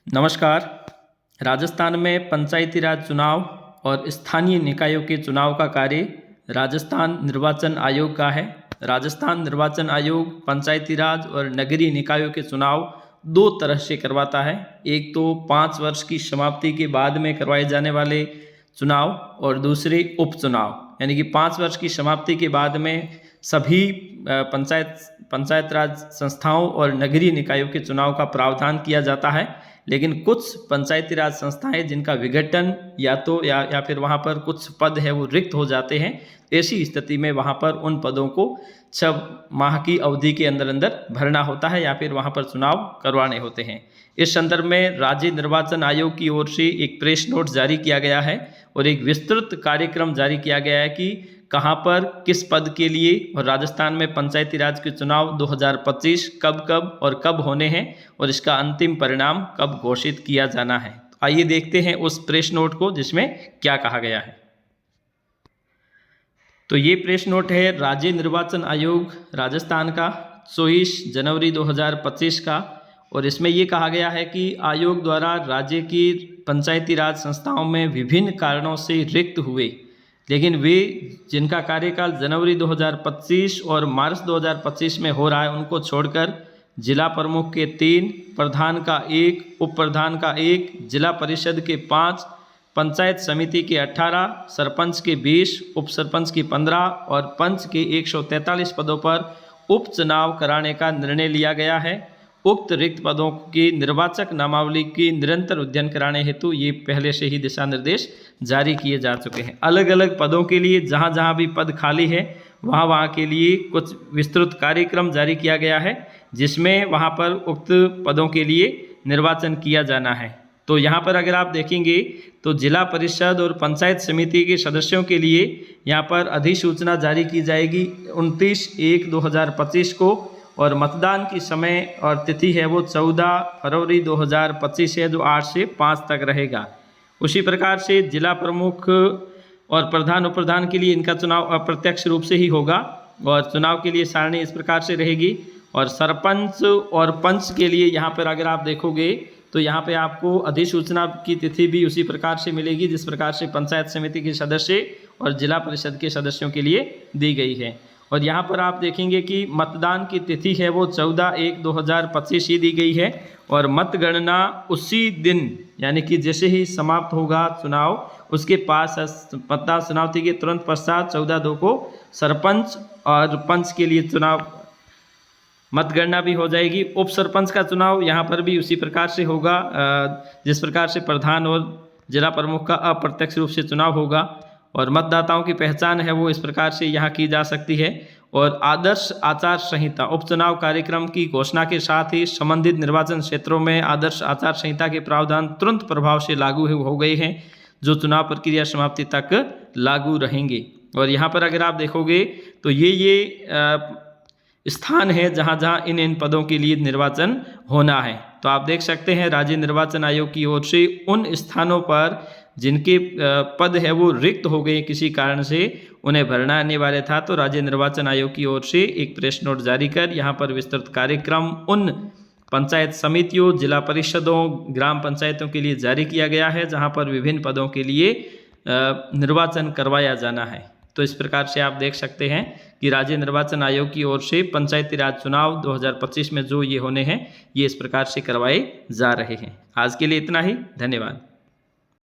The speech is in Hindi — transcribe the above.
नमस्कार। राजस्थान में पंचायती राज चुनाव और स्थानीय निकायों के चुनाव का कार्य राजस्थान निर्वाचन आयोग का है। राजस्थान निर्वाचन आयोग पंचायती राज और नगरीय निकायों के चुनाव दो तरह से करवाता है। एक तो 5 वर्ष की समाप्ति के बाद में करवाए जाने वाले चुनाव और दूसरे उपचुनाव, यानी कि 5 वर्ष की समाप्ति के बाद में सभी पंचायत राज संस्थाओं और नगरीय निकायों के चुनाव का प्रावधान किया जाता है। लेकिन कुछ पंचायती राज संस्थाएं जिनका विघटन या फिर वहाँ पर कुछ पद है वो रिक्त हो जाते हैं, ऐसी स्थिति में वहाँ पर उन पदों को 6 माह की अवधि के अंदर अंदर भरना होता है या फिर वहाँ पर चुनाव करवाने होते हैं। इस संदर्भ में राज्य निर्वाचन आयोग की ओर से एक प्रेस नोट जारी किया गया है और एक विस्तृत कार्यक्रम जारी किया गया है कि कहाँ पर किस पद के लिए और राजस्थान में पंचायती राज के चुनाव 2025 कब और कब होने हैं और इसका अंतिम परिणाम कब घोषित किया जाना है। तो आइए देखते हैं उस प्रेस नोट को जिसमें क्या कहा गया है। तो ये प्रेस नोट है राज्य निर्वाचन आयोग राजस्थान का 24 जनवरी 2025 का, और इसमें ये कहा गया है कि आयोग द्वारा राज्य की पंचायती राज संस्थाओं में विभिन्न कारणों से रिक्त हुए, लेकिन वे जिनका कार्यकाल जनवरी 2025 और मार्च 2025 में हो रहा है उनको छोड़कर जिला प्रमुख के 3, प्रधान का 1, उप प्रधान का 1, जिला परिषद के 5, पंचायत समिति के 18, सरपंच के 20, उप सरपंच की 15 और पंच के 143 पदों पर उपचुनाव कराने का निर्णय लिया गया है। उक्त रिक्त पदों की निर्वाचक नामावली की निरंतर अध्ययन कराने हेतु ये पहले से ही दिशा निर्देश जारी किए जा चुके हैं। अलग अलग पदों के लिए जहाँ जहाँ भी पद खाली है वहाँ के लिए कुछ विस्तृत कार्यक्रम जारी किया गया है, जिसमें वहाँ पर उक्त पदों के लिए निर्वाचन किया जाना है। तो यहाँ पर अगर आप देखेंगे तो जिला परिषद और पंचायत समिति के सदस्यों के लिए यहाँ पर अधिसूचना जारी की जाएगी 29/1/2025 को, और मतदान की समय और तिथि है वो 14 फरवरी 2025 है, जो 8 से 5 तक रहेगा। उसी प्रकार से जिला प्रमुख और प्रधान उप प्रधान के लिए इनका चुनाव अप्रत्यक्ष रूप से ही होगा और चुनाव के लिए सारणी इस प्रकार से रहेगी। और सरपंच और पंच के लिए यहाँ पर अगर आप देखोगे तो यहाँ पे आपको अधिसूचना की तिथि भी उसी प्रकार से मिलेगी जिस प्रकार से पंचायत समिति के सदस्य और जिला परिषद के सदस्यों के लिए दी गई है। और यहाँ पर आप देखेंगे कि मतदान की तिथि है वो 14/1/2025 ही दी गई है और मतगणना उसी दिन, यानी कि जैसे ही समाप्त होगा चुनाव उसके पास मतदान समाप्ति के तुरंत पश्चात 14/2 को सरपंच और पंच के लिए चुनाव मतगणना भी हो जाएगी। उप सरपंच का चुनाव यहाँ पर भी उसी प्रकार से होगा जिस प्रकार से प्रधान और जिला प्रमुख का अप्रत्यक्ष रूप से चुनाव होगा। और मतदाताओं की पहचान है वो इस प्रकार से यहाँ की जा सकती है। और आदर्श आचार संहिता उपचुनाव कार्यक्रम की घोषणा के साथ ही संबंधित निर्वाचन क्षेत्रों में आदर्श आचार संहिता के प्रावधान तुरंत प्रभाव से लागू हो गए हैं, जो चुनाव प्रक्रिया समाप्ति तक लागू रहेंगे। और यहाँ पर अगर आप देखोगे तो ये स्थान है जहाँ जहाँ इन पदों के लिए निर्वाचन होना है। तो आप देख सकते हैं राज्य निर्वाचन आयोग की ओर से उन स्थानों पर जिनके पद है वो रिक्त हो गए किसी कारण से, उन्हें भरना अनिवार्य था, तो राज्य निर्वाचन आयोग की ओर से एक प्रेस नोट जारी कर यहाँ पर विस्तृत कार्यक्रम उन पंचायत समितियों, जिला परिषदों, ग्राम पंचायतों के लिए जारी किया गया है जहाँ पर विभिन्न पदों के लिए निर्वाचन करवाया जाना है। तो इस प्रकार से आप देख सकते हैं कि राज्य निर्वाचन आयोग की ओर से पंचायती राज चुनाव 2025 में जो ये होने हैं ये इस प्रकार से करवाए जा रहे हैं। आज के लिए इतना ही, धन्यवाद।